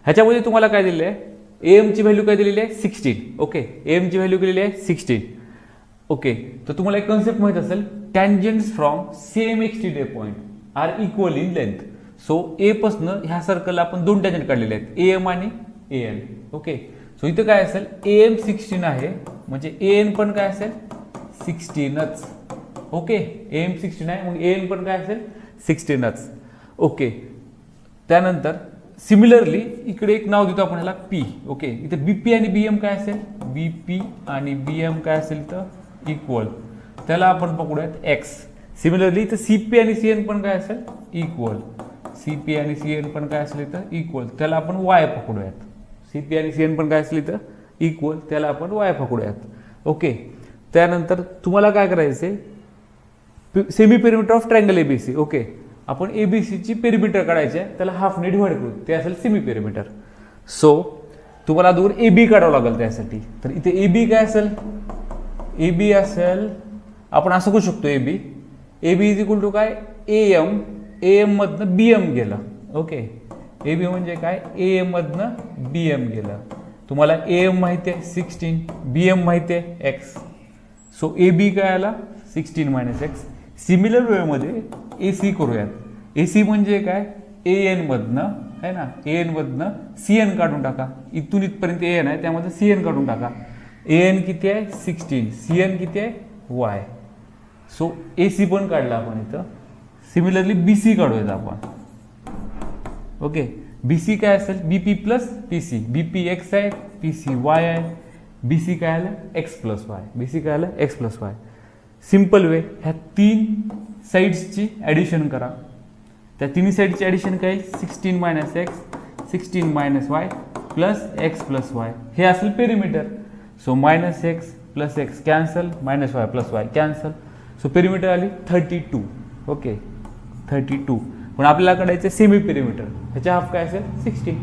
ह्याच्यामध्ये तुम्हाला काय दिलेलं आहे, AM ची व्हॅल्यू काय दिलेली आहे 16. ओके, AM ची व्हॅल्यू दिलेली आहे 16. ओके, तर तुम्हाला एक कन्सेप्ट माहित असेल, tangents from same extended point are equal in length. So A पासून ह्या सर्कलला आपण दोन टँजंट काढलेले आहेत, AM आणि AN. ओके, सो इथं काय असेल, AM 16 आहे म्हणजे AN पण काय असेल 16च. ओके, AM 16 आहे मग AN पण काय असेल 16च. ओके, त्यानंतर सिमिलरली इकडे एक नाव देतो आपण ह्याला P. ओके, इथे BP आणि BM काय असेल, BP आणि BM काय असेल इथं इक्वल, त्याला आपण पकडूयात X. सिमिलरली इथं CP आणि CN पण काय असेल इक्वल, CP आणि CN पण काय असेल इथं इक्वल, त्याला आपण Y पकडूयात. CP आणि CN पण काय असेल इथं इक्वल, त्याला आपण Y पकडूयात. ओके, त्यानंतर तुम्हाला काय करायचंय, semi perimeter of triangle ABC. Okay, आपण ABC ची पेरिमीटर काढायची आहे, त्याला हाफने डिवाइड करू, ते असेल सेमी पेरिमीटर. सो तुम्हाला दूर AB काढावं लागेल त्यासाठी. तर इथे AB काय असेल, AB असेल, आपण असं करू शकतो AB इज इक्वल टू काय AM मधनं BM गेलं. ओके, AB म्हणजे काय AM मधनं BM गेलं. तुम्हाला AM माहिती आहे 16, BM माहिती आहे X. सो AB काय आला 16 - X. सिमिलर वेळेमध्ये AC करूयात. AC म्हणजे काय AN मधनं आहे ना, AN मधनं CN काढून टाका. इथून इथपर्यंत AN आहे, त्यामध्ये CN काढून टाका. AN किती आहे 16, CN किती आहे Y. सो AC पण काढला आपण इथं. सिमिलरली BC काढूयात आपण. ओके, BC काय असेल BP plus PC. BP X आहे, PC Y आहे. BC काय आलं X प्लस Y. BC काय आलं X plus Y. Simple way, ह्या तीन साइड्सची ॲडिशन करा. त्या तिन्ही साइडची ॲडिशन काय 16 - X 16 - Y plus X plus Y. हे असेल perimeter. So -X plus X cancel, -Y plus Y cancel. So perimeter आली 32. ओके, 32. पण आपल्याला काढायचं सेमी पेरिमीटर, ह्याच्या हाफ काय असेल 16.